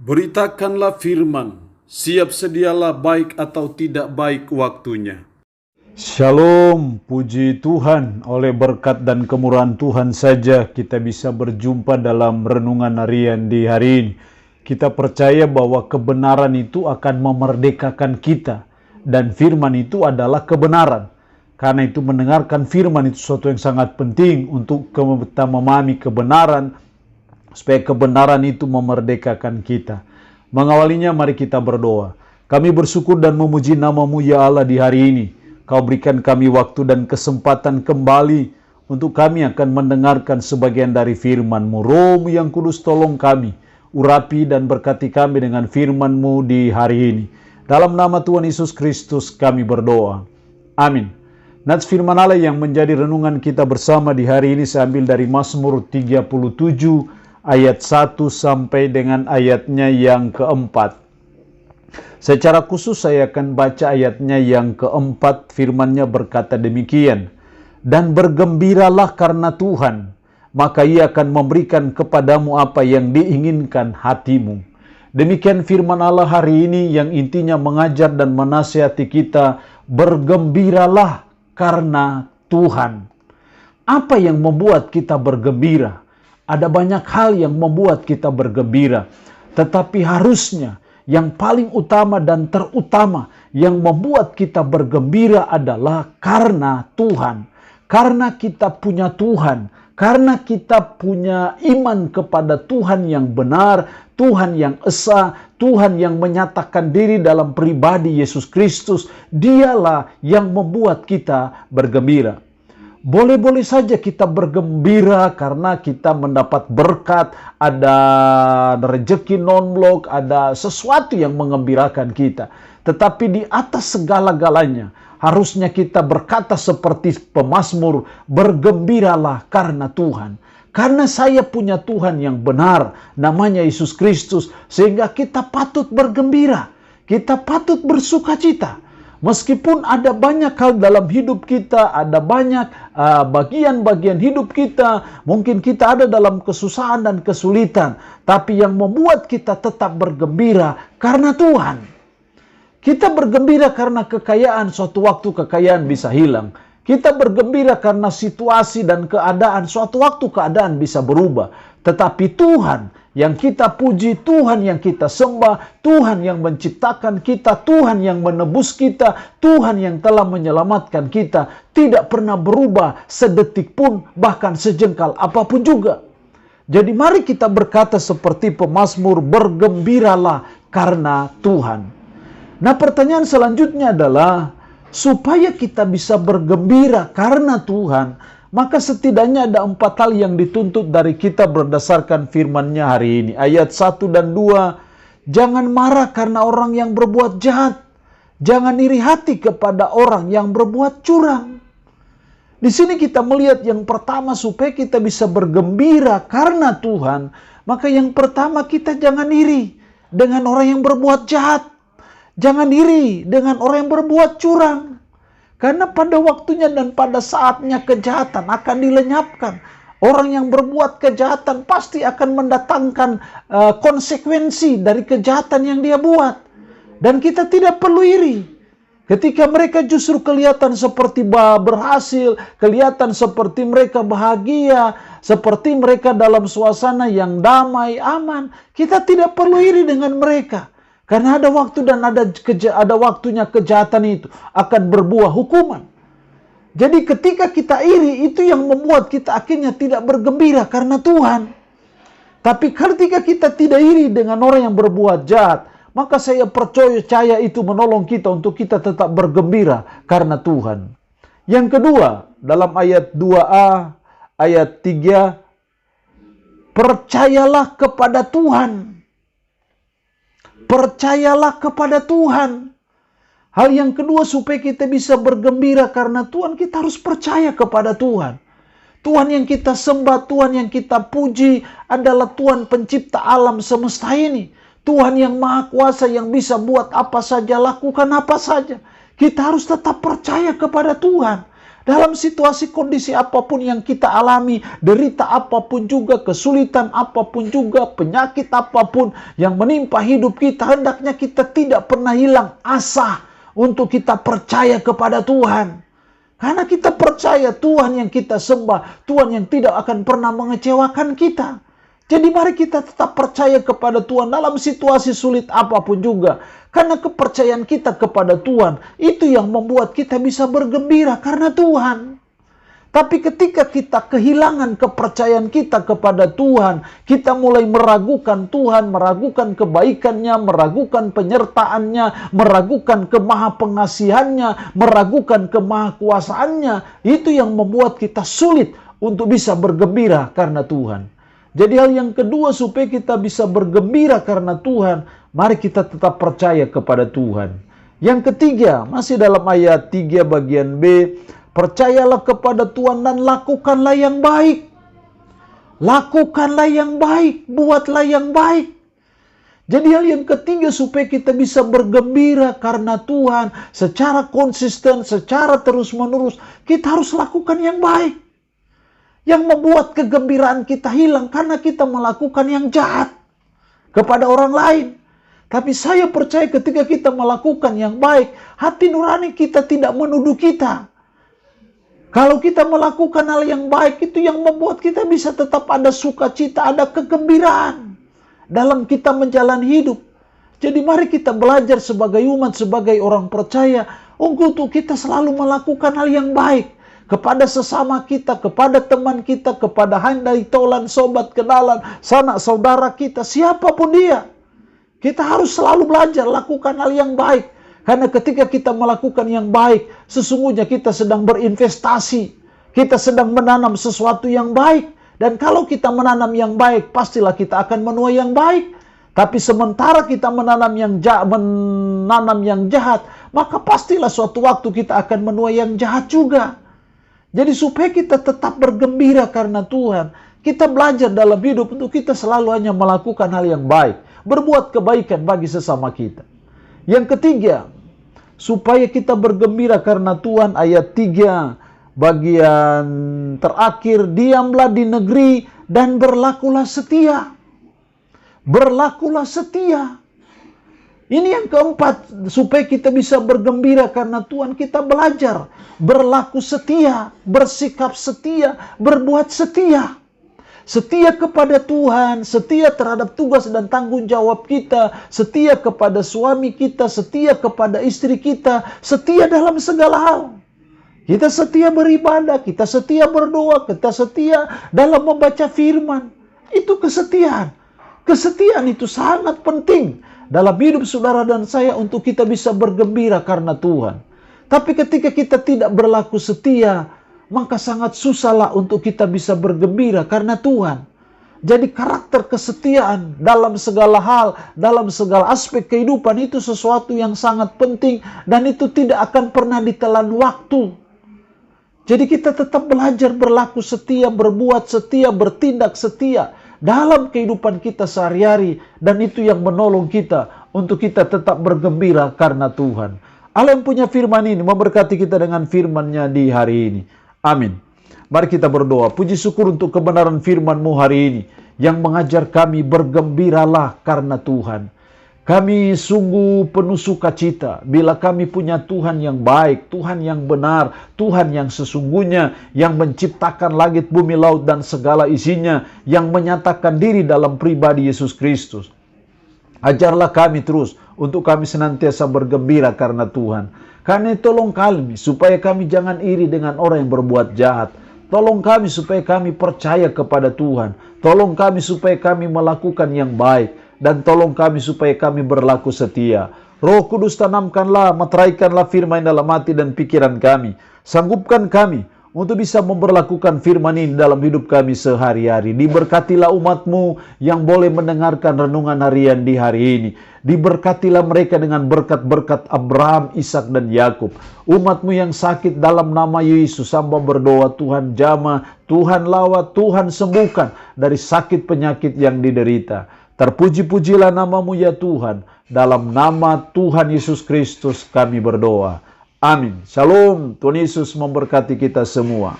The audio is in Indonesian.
Beritakanlah firman, siap sedialah baik atau tidak baik waktunya. Shalom, puji Tuhan, oleh berkat dan kemurahan Tuhan saja kita bisa berjumpa dalam renungan harian di hari ini. Kita percaya bahwa kebenaran itu akan memerdekakan kita dan firman itu adalah kebenaran. Karena itu mendengarkan firman itu sesuatu yang sangat penting untuk kita memahami kebenaran, supaya kebenaran itu memerdekakan kita. Mengawalinya mari kita berdoa. Kami bersyukur dan memuji nama-Mu ya Allah di hari ini. Kau berikan kami waktu dan kesempatan kembali untuk kami akan mendengarkan sebagian dari firman-Mu. Roh-Mu yang kudus tolong kami, urapi dan berkati kami dengan firman-Mu di hari ini. Dalam nama Tuhan Yesus Kristus kami berdoa. Amin. Nats firman Allah yang menjadi renungan kita bersama di hari ini saya ambil dari Mazmur 37 ayat 1 sampai dengan ayatnya yang keempat. Secara khusus saya akan baca ayatnya yang keempat. Firman-Nya berkata demikian. Dan bergembiralah karena Tuhan, maka Ia akan memberikan kepadamu apa yang diinginkan hatimu. Demikian firman Allah hari ini yang intinya mengajar dan menasihati kita, bergembiralah karena Tuhan. Apa yang membuat kita bergembira? Ada banyak hal yang membuat kita bergembira, tetapi harusnya yang paling utama dan terutama yang membuat kita bergembira adalah karena Tuhan. Karena kita punya Tuhan, karena kita punya iman kepada Tuhan yang benar, Tuhan yang esa, Tuhan yang menyatakan diri dalam pribadi Yesus Kristus. Dialah yang membuat kita bergembira. Boleh-boleh saja kita bergembira karena kita mendapat berkat, ada rezeki non-blok, ada sesuatu yang mengembirakan kita. Tetapi di atas segala-galanya, harusnya kita berkata seperti pemazmur, bergembiralah karena Tuhan. Karena saya punya Tuhan yang benar, namanya Yesus Kristus, sehingga kita patut bergembira, kita patut bersukacita. Meskipun ada banyak hal dalam hidup kita, ada banyak bagian-bagian hidup kita, mungkin kita ada dalam kesusahan dan kesulitan, tapi yang membuat kita tetap bergembira karena Tuhan. Kita bergembira karena kekayaan, suatu waktu kekayaan bisa hilang. Kita bergembira karena situasi dan keadaan, suatu waktu keadaan bisa berubah. Tetapi Tuhan yang kita puji, Tuhan yang kita sembah, Tuhan yang menciptakan kita, Tuhan yang menebus kita, Tuhan yang telah menyelamatkan kita, tidak pernah berubah sedetik pun, bahkan sejengkal apapun juga. Jadi mari kita berkata seperti pemazmur, bergembiralah karena Tuhan. Nah, pertanyaan selanjutnya adalah, supaya kita bisa bergembira karena Tuhan, maka setidaknya ada 4 hal yang dituntut dari kita berdasarkan firman-Nya hari ini. Ayat 1 dan 2, jangan marah karena orang yang berbuat jahat. Jangan iri hati kepada orang yang berbuat curang. Di sini kita melihat yang pertama, supaya kita bisa bergembira karena Tuhan, maka yang pertama kita jangan iri dengan orang yang berbuat jahat. Jangan iri dengan orang yang berbuat curang. Karena pada waktunya dan pada saatnya kejahatan akan dilenyapkan. Orang yang berbuat kejahatan pasti akan mendatangkan konsekuensi dari kejahatan yang dia buat. Dan kita tidak perlu iri. Ketika mereka justru kelihatan seperti berhasil, kelihatan seperti mereka bahagia, seperti mereka dalam suasana yang damai, aman, kita tidak perlu iri dengan mereka. Karena ada waktu dan ada waktunya kejahatan itu akan berbuah hukuman. Jadi ketika kita iri, itu yang membuat kita akhirnya tidak bergembira karena Tuhan. Tapi ketika kita tidak iri dengan orang yang berbuat jahat, maka saya percaya itu menolong kita untuk kita tetap bergembira karena Tuhan. Yang kedua, dalam ayat 2a, ayat 3, percayalah kepada Tuhan. Percayalah kepada Tuhan. Hal yang kedua, supaya kita bisa bergembira karena Tuhan, kita harus percaya kepada Tuhan. Tuhan yang kita sembah, Tuhan yang kita puji adalah Tuhan pencipta alam semesta ini. Tuhan yang maha kuasa yang bisa buat apa saja, lakukan apa saja. Kita harus tetap percaya kepada Tuhan. Dalam situasi kondisi apapun yang kita alami, derita apapun juga, kesulitan apapun juga, penyakit apapun yang menimpa hidup kita, hendaknya kita tidak pernah hilang asa untuk kita percaya kepada Tuhan. Karena kita percaya Tuhan yang kita sembah, Tuhan yang tidak akan pernah mengecewakan kita. Jadi mari kita tetap percaya kepada Tuhan dalam situasi sulit apapun juga. Karena kepercayaan kita kepada Tuhan, itu yang membuat kita bisa bergembira karena Tuhan. Tapi ketika kita kehilangan kepercayaan kita kepada Tuhan, kita mulai meragukan Tuhan, meragukan kebaikannya, meragukan penyertaannya, meragukan kemahapengasihannya, meragukan kemahakuasaannya. Itu yang membuat kita sulit untuk bisa bergembira karena Tuhan. Jadi hal yang kedua supaya kita bisa bergembira karena Tuhan, mari kita tetap percaya kepada Tuhan. Yang ketiga, masih dalam ayat 3 bagian B, percayalah kepada Tuhan dan lakukanlah yang baik. Lakukanlah yang baik, buatlah yang baik. Jadi hal yang ketiga supaya kita bisa bergembira karena Tuhan secara konsisten, secara terus-menerus, kita harus lakukan yang baik. Yang membuat kegembiraan kita hilang karena kita melakukan yang jahat kepada orang lain. Tapi saya percaya ketika kita melakukan yang baik, hati nurani kita tidak menuduh kita. Kalau kita melakukan hal yang baik, itu yang membuat kita bisa tetap ada sukacita, ada kegembiraan dalam kita menjalani hidup. Jadi mari kita belajar sebagai umat, sebagai orang percaya, untuk kita selalu melakukan hal yang baik. Kepada sesama kita, kepada teman kita, kepada handai tolan, sobat kenalan, sanak saudara kita, siapapun dia. Kita harus selalu belajar lakukan hal yang baik. Karena ketika kita melakukan yang baik, sesungguhnya kita sedang berinvestasi. Kita sedang menanam sesuatu yang baik. Dan kalau kita menanam yang baik, pastilah kita akan menuai yang baik. Tapi sementara kita menanam yang jahat, maka pastilah suatu waktu kita akan menuai yang jahat juga. Jadi supaya kita tetap bergembira karena Tuhan, kita belajar dalam hidup untuk kita selalu hanya melakukan hal yang baik, berbuat kebaikan bagi sesama kita. Yang ketiga, supaya kita bergembira karena Tuhan, ayat 3 bagian terakhir, diamlah di negeri dan berlakulah setia. Berlakulah setia. Ini yang keempat, supaya kita bisa bergembira karena Tuhan, kita belajar berlaku setia, bersikap setia, berbuat setia. Setia kepada Tuhan, setia terhadap tugas dan tanggung jawab kita, setia kepada suami kita, setia kepada istri kita, setia dalam segala hal. Kita setia beribadah, kita setia berdoa, kita setia dalam membaca firman. Itu kesetiaan. Kesetiaan itu sangat penting dalam hidup saudara dan saya untuk kita bisa bergembira karena Tuhan. Tapi ketika kita tidak berlaku setia, maka sangat susahlah untuk kita bisa bergembira karena Tuhan. Jadi karakter kesetiaan dalam segala hal, dalam segala aspek kehidupan itu sesuatu yang sangat penting dan itu tidak akan pernah ditelan waktu. Jadi kita tetap belajar berlaku setia, berbuat setia, bertindak setia dalam kehidupan kita sehari-hari, dan itu yang menolong kita untuk kita tetap bergembira karena Tuhan. Allah yang punya firman ini memberkati kita dengan firman-Nya di hari ini. Amin. Mari kita berdoa. Puji syukur untuk kebenaran firman-Mu hari ini yang mengajar kami bergembiralah karena Tuhan. Kami sungguh penuh sukacita bila kami punya Tuhan yang baik, Tuhan yang benar, Tuhan yang sesungguhnya, yang menciptakan langit, bumi, laut, dan segala isinya, yang menyatakan diri dalam pribadi Yesus Kristus. Ajarlah kami terus untuk kami senantiasa bergembira karena Tuhan. Karena tolong kami supaya kami jangan iri dengan orang yang berbuat jahat. Tolong kami supaya kami percaya kepada Tuhan. Tolong kami supaya kami melakukan yang baik. Dan tolong kami supaya kami berlaku setia. Roh Kudus, tanamkanlah, meteraikanlah firman dalam hati dan pikiran kami. Sanggupkan kami untuk bisa memberlakukan firman ini dalam hidup kami sehari-hari. Diberkatilah umat-Mu yang boleh mendengarkan renungan harian di hari ini. Diberkatilah mereka dengan berkat-berkat Abraham, Ishak, dan Yakub. Umat-Mu yang sakit dalam nama Yesus, hamba berdoa, Tuhan jamah, Tuhan lawat, Tuhan sembuhkan dari sakit penyakit yang diderita. Terpuji-pujilah nama-Mu ya Tuhan. Dalam nama Tuhan Yesus Kristus kami berdoa. Amin. Shalom. Tuhan Yesus memberkati kita semua.